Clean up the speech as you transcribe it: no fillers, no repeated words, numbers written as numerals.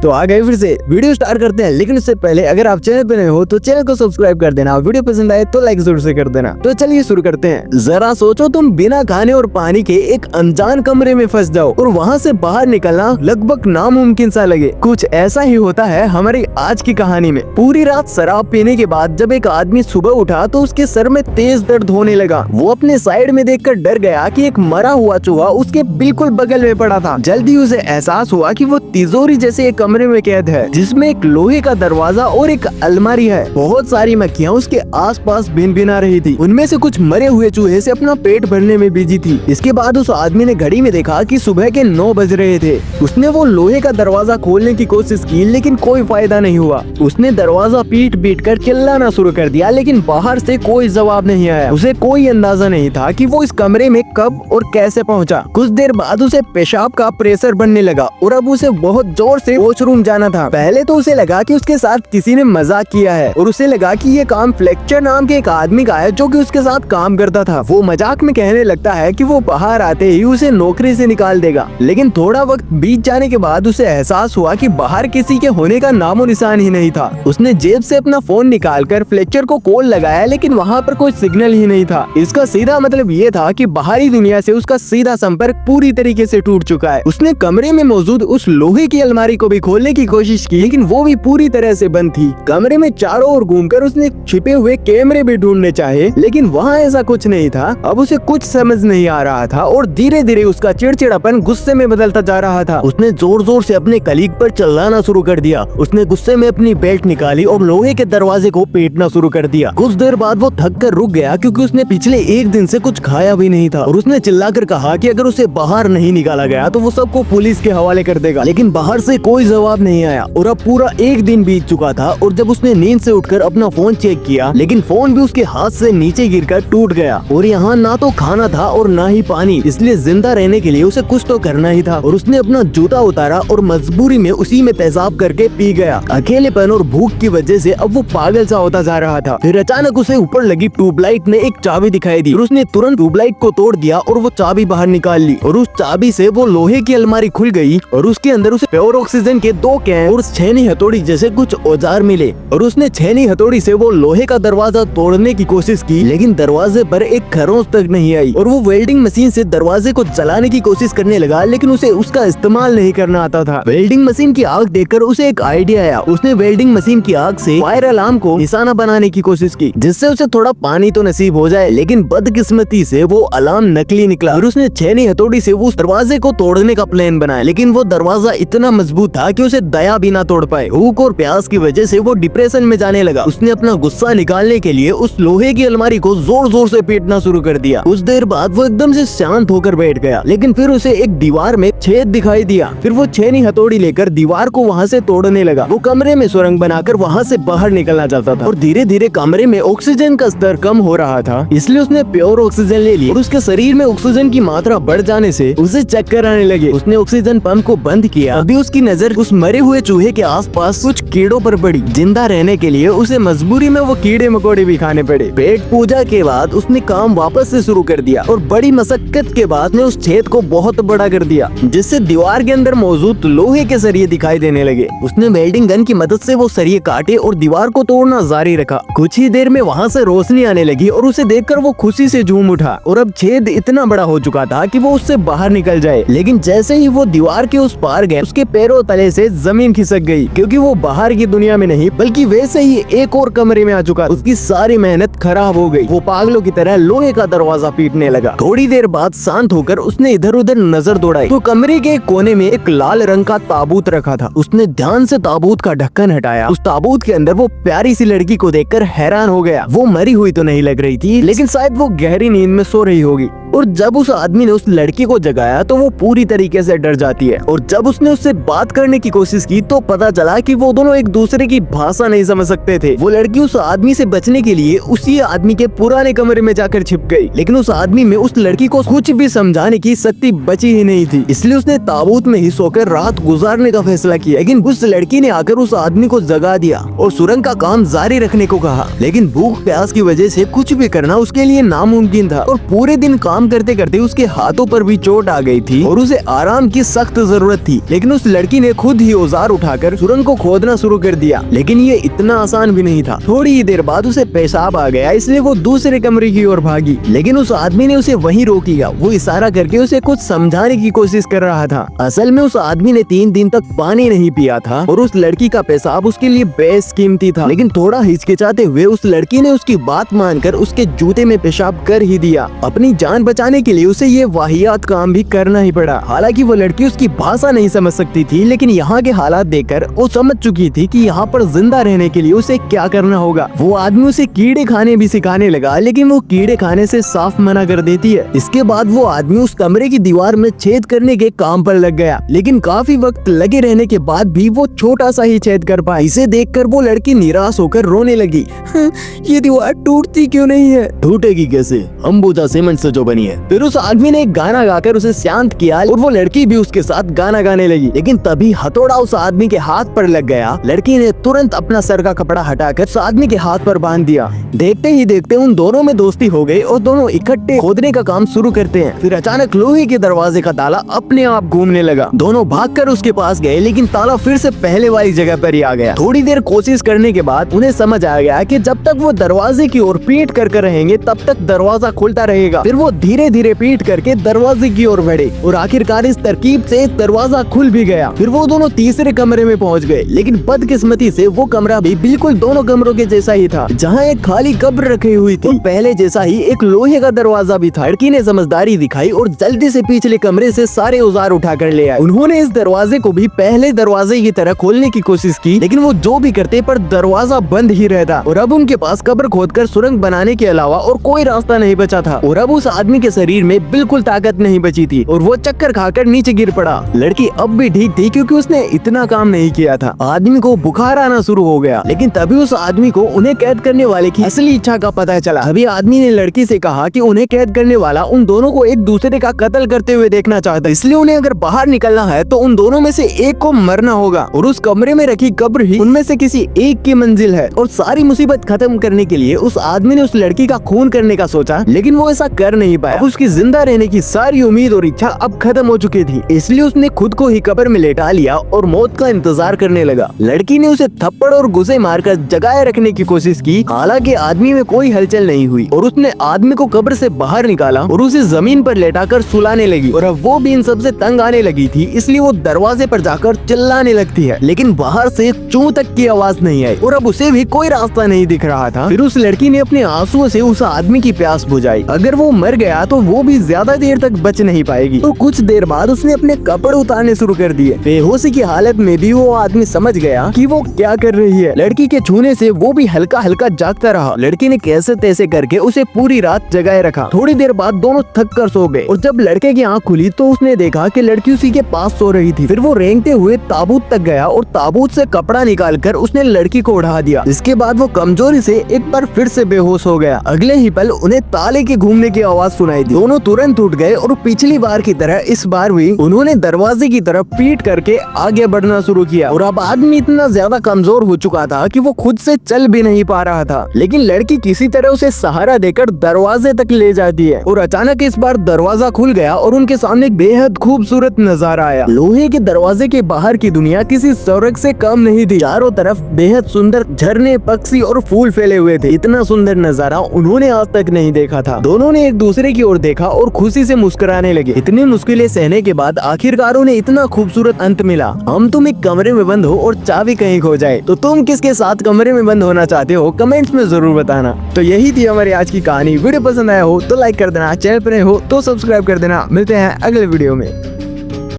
तो आ गए फिर से वीडियो स्टार्ट करते हैं, लेकिन उससे पहले अगर आप चैनल पे नए हो तो चैनल को सब्सक्राइब कर देना, वीडियो पसंद आए तो लाइक जरूर से कर देना। तो चलिए शुरू करते हैं। जरा सोचो तुम बिना खाने और पानी के एक अनजान कमरे में फंस जाओ और वहाँ से बाहर निकलना लगभग नामुमकिन सा लगे। कुछ ऐसा ही होता है हमारी आज की कहानी में। पूरी रात शराब पीने के बाद जब एक आदमी सुबह उठा तो उसके सर में तेज दर्द होने लगा। वो अपने साइड में देखकर डर गया कि एक मरा हुआ चूहा उसके बिल्कुल बगल में पड़ा था। जल्दी उसे एहसास हुआ कि वो तिजोरी जैसे एक कमरे में कैद है जिसमें एक लोहे का दरवाजा और एक अलमारी है। बहुत सारी मक्खियाँ उसके आसपास भिनभिना रही थी। उनमें से कुछ मरे हुए चूहे से अपना पेट भरने में बिजी थी। इसके बाद उस आदमी ने घड़ी में देखा कि सुबह के 9 बज रहे थे। उसने वो लोहे का दरवाजा खोलने की कोशिश की लेकिन कोई फायदा नहीं हुआ। उसने दरवाजा पीट पीट कर चिल्लाना शुरू कर दिया लेकिन बाहर से कोई जवाब नहीं आया। उसे कोई अंदाजा नहीं था कि वो इस कमरे में कब और कैसे पहुंचा। कुछ देर बाद उसे पेशाब का प्रेशर बनने लगा और अब उसे बहुत जोर से वॉशरूम जाना था। पहले तो उसे लगा कि उसके साथ किसी ने मजाक किया है और उसे लगा कि ये काम फ्लेक्चर नाम के एक आदमी का है जो कि उसके साथ काम करता था। वो मजाक में कहने लगता है कि वो बाहर आते ही उसे नौकरी से निकाल देगा। लेकिन थोड़ा वक्त बीत जाने के बाद उसे एहसास हुआ कि बाहर किसी के होने का नामो निशान ही नहीं था। उसने जेब से अपना फोन निकालकर फ्लेक्चर को कॉल लगाया लेकिन वहाँ पर कोई सिग्नल ही नहीं था। इसका सीधा मतलब ये था कि बाहरी दुनिया से उसका सीधा संपर्क पूरी तरीके से टूट चुका है। उसने कमरे में मौजूद उस लोहे की अलमारी को भी खोलने की कोशिश की लेकिन वो भी पूरी तरह से बंद थी। कमरे में चारों ओर घूमकर उसने छिपे हुए कैमरे भी ढूंढने चाहे लेकिन वहाँ ऐसा कुछ नहीं था। अब उसे कुछ समझ नहीं आ रहा था और धीरे धीरे उसका चिड़चिड़ापन गुस्से में बदलता जा रहा था। उसने जोर जोर से अपने कलीग पर चिल्लाना शुरू कर दिया। उसने गुस्से में अपनी बेल्ट निकाली और लोहे के दरवाजे को पीटना शुरू कर दिया। कुछ देर बाद वो थक कर रुक गया क्योंकि उसने पिछले एक दिन से कुछ खाया भी नहीं था और उसने चिल्लाकर कहा कि अगर उसे बाहर नहीं निकाला गया तो वो सबको पुलिस के हवाले कर देगा। लेकिन बाहर से कोई जवाब नहीं आया और अब पूरा एक दिन बीत चुका था। और जब उसने नींद से उठकर अपना फोन चेक किया लेकिन फोन भी उसके हाथ से नीचे गिरकर टूट गया और यहाँ ना तो खाना था और ना ही पानी। इसलिए जिंदा रहने के लिए उसे कुछ तो करना ही था और उसने अपना जूता उतारा और मजबूरी में उसी में पेशाब करके पी गया। अकेलेपन और भूख की वजह से अब वो पागल सा होता जा रहा था। फिर अचानक उसे ऊपर लगी ट्यूबलाइट ने एक चाबी दिखाई दी और उसने तुरंत ट्यूबलाइट को तोड़ दिया और वो चाबी बाहर निकाल ली और उस चाबी से वो लोहे की अलमारी खुल गई और उसके अंदर उसे प्योर ऑक्सीजन के 2 कैन और छेनी हथौड़ी जैसे कुछ औजार मिले और उसने छेनी हथौड़ी से वो लोहे का दरवाजा तोड़ने की कोशिश की लेकिन दरवाजे पर एक खरोंच तक नहीं आई और वो वेल्डिंग मशीन से दरवाजे को जलाने की कोशिश करने लगा लेकिन उसे उसका इस्तेमाल नहीं करना आता था। वेल्डिंग मशीन की आग देखकर उसे एक आइडिया आया। उसने वेल्डिंग मशीन की आग से फायर अलार्म को निशाना बनाने की कोशिश की जिससे उसे थोड़ा पानी तो नसीब हो जाए, लेकिन बदकिस्मती से वो अलार्म नकली निकला और उसने छेनी हथौड़ी से उस दरवाजे को तोड़ने का प्लान बनाया लेकिन वो दरवाजा इतना मजबूत था कि उसे दया भी ना तोड़ पाए। भूख और प्यास की वजह से वो डिप्रेशन में जाने लगा। उसने अपना गुस्सा निकालने के लिए उस लोहे की अलमारी को जोर जोर से पीटना शुरू कर दिया। कुछ देर बाद वो एकदम से शांत होकर बैठ गया लेकिन फिर उसे एक दीवार में छेद दिखाई दिया। फिर वो छेनी हथौड़ी लेकर दीवार को वहाँ से तोड़ने लगा। वो कमरे में सुरंग बनाकर वहाँ से बाहर निकलना चाहता था और धीरे धीरे कमरे में ऑक्सीजन का स्तर कम हो रहा था, इसलिए उसने प्योर ऑक्सीजन ले ली और उसके शरीर में ऑक्सीजन की मात्रा बढ़ जाने से उसे चक्कर आने लगे। उसने ऑक्सीजन पंप को बंद किया। अभी उसकी नजर उस मरे हुए चूहे के आसपास कुछ कीड़ों पर पड़ी। जिंदा रहने के लिए उसे मजबूरी में वो कीड़े मकोड़े भी खाने पड़े। पेट पूजा के बाद उसने काम वापस से शुरू कर दिया और बड़ी मशक्कत के बाद ने उस छेद को बहुत बड़ा कर दिया जिससे दीवार के अंदर मौजूद लोहे के सरिये दिखाई देने लगे। उसने वेल्डिंग गन की मदद से वो सरिये काटे और दीवार को तोड़ना जारी रखा। कुछ ही देर में वहाँ से रोशनी आने लगी और उसे देखकर वो खुशी से झूम उठा और अब छेद इतना बड़ा हो चुका था कि वो उससे बाहर निकल जाए। लेकिन जैसे ही वो दीवार के उस पार गए उसके पैरों तले से जमीन खिसक गई क्योंकि वो बाहर की दुनिया में नहीं बल्कि वैसे ही एक और कमरे में आ चुका। उसकी सारी मेहनत खराब हो गई। वो पागलों की तरह लोहे का दरवाजा पीटने लगा। थोड़ी देर बाद शांत होकर उसने इधर उधर नजर दौड़ाई तो कमरे के कोने में एक लाल रंग का ताबूत रखा था। उसने ध्यान से ताबूत का ढक्कन हटाया। उस ताबूत के अंदर वो प्यारी सी लड़की को देखकर हैरान हो गया। वो मरी हुई तो नहीं लग रही थी लेकिन शायद वो गहरी नींद में सो रही होगी और जब उस आदमी ने उस लड़की को जगाया तो वो पूरी तरीके से डर जाती है और जब उसने उससे बात करने की कोशिश की तो पता चला कि वो दोनों एक दूसरे की भाषा नहीं समझ सकते थे। वो लड़की उस आदमी से बचने के लिए उसी आदमी के पुराने कमरे में जाकर छिप गई लेकिन उस आदमी में उस लड़की को कुछ भी समझाने की शक्ति बची ही नहीं थी, इसलिए उसने ताबूत में ही सोकर रात गुजारने का फैसला किया। लेकिन उस लड़की ने आकर उस आदमी को जगा दिया और सुरंग का काम जारी रखने को कहा। लेकिन भूख प्यास की वजह से कुछ भी करना उसके लिए नामुमकिन था और पूरे दिन काम करते करते उसके हाथों पर भी चोट आ गई थी और उसे आराम की सख्त जरूरत थी। लेकिन उस लड़की ने खुद खुद ही औजार उठाकर सुरंग को खोदना शुरू कर दिया। लेकिन ये इतना आसान भी नहीं था। थोड़ी ही देर बाद उसे पेशाब आ गया, इसलिए वो दूसरे कमरे की ओर भागी। लेकिन उस आदमी ने उसे वहीं रोक लिया। वो इशारा करके उसे कुछ समझाने की कोशिश कर रहा था। असल में उस आदमी ने 3 दिन तक पानी नहीं पिया था और उस लड़की का पेशाब उसके लिए बेस कीमती था। लेकिन थोड़ा हिचकिचाते हुए उस लड़की ने उसकी बात मानकर उसके जूते में पेशाब कर ही दिया। अपनी जान बचाने के लिए उसे ये वाहियात काम भी करना ही पड़ा। हालांकि वो लड़की उसकी भाषा नहीं समझ सकती थी, लेकिन यहाँ के हालात देखकर वो समझ चुकी थी कि यहाँ पर जिंदा रहने के लिए उसे क्या करना होगा। वो आदमी उसे कीड़े खाने भी सिखाने लगा, लेकिन वो कीड़े खाने से साफ मना कर देती है। इसके बाद वो आदमी उस कमरे की दीवार में छेद करने के काम पर लग गया, लेकिन काफी वक्त लगे रहने के बाद भी वो छोटा सा ही छेद कर पाया। इसे देखकर वो लड़की निराश होकर रोने लगी। ये दीवार टूटती क्यों नहीं है? टूटेगी कैसे, अंबुजा सीमेंट से जो बनी है। फिर उस आदमी ने एक गाना गाकर उसे शांत किया और वो लड़की भी उसके साथ गाना गाने लगी। लेकिन तभी हथौड़ा उस आदमी के हाथ पर लग गया। लड़की ने तुरंत अपना सर का कपड़ा हटाकर उस आदमी के हाथ पर बांध दिया। देखते ही देखते उन दोनों में दोस्ती हो गई और दोनों इकट्ठे खोदने का काम शुरू करते हैं। फिर अचानक लोहे के दरवाजे का ताला अपने आप घूमने लगा। दोनों भागकर उसके पास गए, लेकिन ताला फिर से पहले वाली जगह पर ही आ गया। थोड़ी देर कोशिश करने के बाद उन्हें समझ आ गया कि जब तक वो दरवाजे की ओर पीट कर रहेंगे तब तक दरवाजा खुलता रहेगा। फिर वो धीरे धीरे पीट करके दरवाजे की ओर बढ़े और आखिरकार इस तरकीब से दरवाजा खुल भी गया। फिर वो दोनों तीसरे कमरे में पहुंच गए, लेकिन बदकिस्मती से वो कमरा भी बिल्कुल दोनों कमरों के जैसा ही था। जहाँ एक खाली कब्र रखी हुई थी, पहले जैसा ही एक लोहे का दरवाजा भी था। लड़की ने समझदारी दिखाई और जल्दी से पिछले कमरे से सारे औजार उठा कर ले आए। उन्होंने इस दरवाजे को भी पहले दरवाजे की तरह खोलने की कोशिश की, लेकिन वो जो भी करते पर दरवाजा बंद ही रहता और अब उनके पास कब्र खोदकर सुरंग बनाने के अलावा और कोई रास्ता नहीं बचा था। और अब उस आदमी के शरीर में बिल्कुल ताकत नहीं बची थी और वो चक्कर खाकर नीचे गिर पड़ा। लड़की अब भी ठीक थी क्योंकि उसने इतना काम नहीं किया था। आदमी को बुखार आना शुरू हो गया, लेकिन तभी उस आदमी को उन्हें कैद करने वाले की असली इच्छा का पता चला। अभी आदमी ने लड़की से कहा कि उन्हें कैद करने वाला उन दोनों को एक दूसरे का कत्ल करते हुए देखना चाहता, इसलिए उन्हें अगर बाहर निकलना है तो उन दोनों में से एक को मरना होगा और उस कमरे में रखी कब्र ही उनमें से किसी एक की मंजिल है। और सारी मुसीबत खत्म करने के लिए उस आदमी ने उस लड़की का खून करने का सोचा, लेकिन वो ऐसा कर नहीं पाया। उसकी जिंदा रहने की सारी उम्मीद और इच्छा अब खत्म हो चुकी थी, इसलिए उसने खुद को ही कब्र में लेटा लिया और मौत का इंतजार करने लगा। लड़की ने उसे थप्पड़ और गुस्से मारकर जगाए रखने की कोशिश की, हालांकि आदमी में कोई हलचल नहीं हुई और उसने आदमी को कब्र से बाहर निकाला और उसे जमीन पर लेटाकर सुलाने लगी। और अब वो भी इन सबसे तंग आने लगी थी, इसलिए वो दरवाजे पर जाकर चिल्लाने लगती है, लेकिन बाहर से चूं तक की आवाज नहीं आई और अब उसे भी कोई रास्ता नहीं दिख रहा था। फिर उस लड़की ने अपने आंसुओं से उस आदमी की प्यास बुझाई। अगर वो मर गया तो वो भी ज्यादा देर तक बच नहीं पाएगी। तो कुछ देर बाद उसने अपने कपड़े उतारने शुरू कर दिए। बेहोशी की हालत में भी वो आदमी समझ गया कि वो क्या कर रही है। लड़की के छूने से वो भी हल्का हल्का जागता रहा। लड़की ने कैसे तैसे करके उसे पूरी रात जगाए रखा। थोड़ी देर बाद दोनों थक कर सो गए और जब लड़के की आंख खुली तो उसने देखा कि लड़की उसी के पास सो रही थी। फिर वो रेंगते हुए ताबूत तक गया और ताबूत से कपड़ा निकालकर उसने लड़की को उड़ा दिया। इसके बाद वो कमजोरी से एक बार फिर से बेहोश हो गया। अगले ही पल उन्हें ताले के घूमने की आवाज सुनाई दी। दोनों तुरंत उठ गए और पिछली बार की तरह इस बार भी उन्होंने दरवाजे की तरफ पीट करके आगे बढ़ना शुरू किया। और अब आदमी इतना ज्यादा कमजोर हो चुका था कि वो खुद से चल भी नहीं पा रहा था, लेकिन लड़की किसी तरह उसे सहारा देकर दरवाजे तक ले जाती है। और अचानक इस बार दरवाजा खुल गया और उनके सामने एक बेहद खूबसूरत नजारा आया। लोहे के दरवाजे के बाहर की दुनिया किसी स्वर्ग से कम नहीं थी। चारों तरफ बेहद सुंदर झरने, पक्षी और फूल फैले हुए थे। इतना सुंदर नजारा उन्होंने आज तक नहीं देखा था। दोनों ने एक दूसरे की ओर देखा और खुशी से मुस्कुराने लगे। इतनी मुश्किलें सहने के बाद आखिरकार उन्हें इतना खूबसूरत अंत मिला। हम तुम एक कमरे में बंद हो और चाबी कहीं खो जाए, तो तुम किसके साथ कमरे में बंद होना चाहते हो कमेंट्स में जरूर बताना। तो यही थी हमारी आज की कहानी। वीडियो पसंद आया हो तो लाइक कर देना, चैनल पर नए हो तो सब्सक्राइब कर देना। मिलते हैं अगले वीडियो में।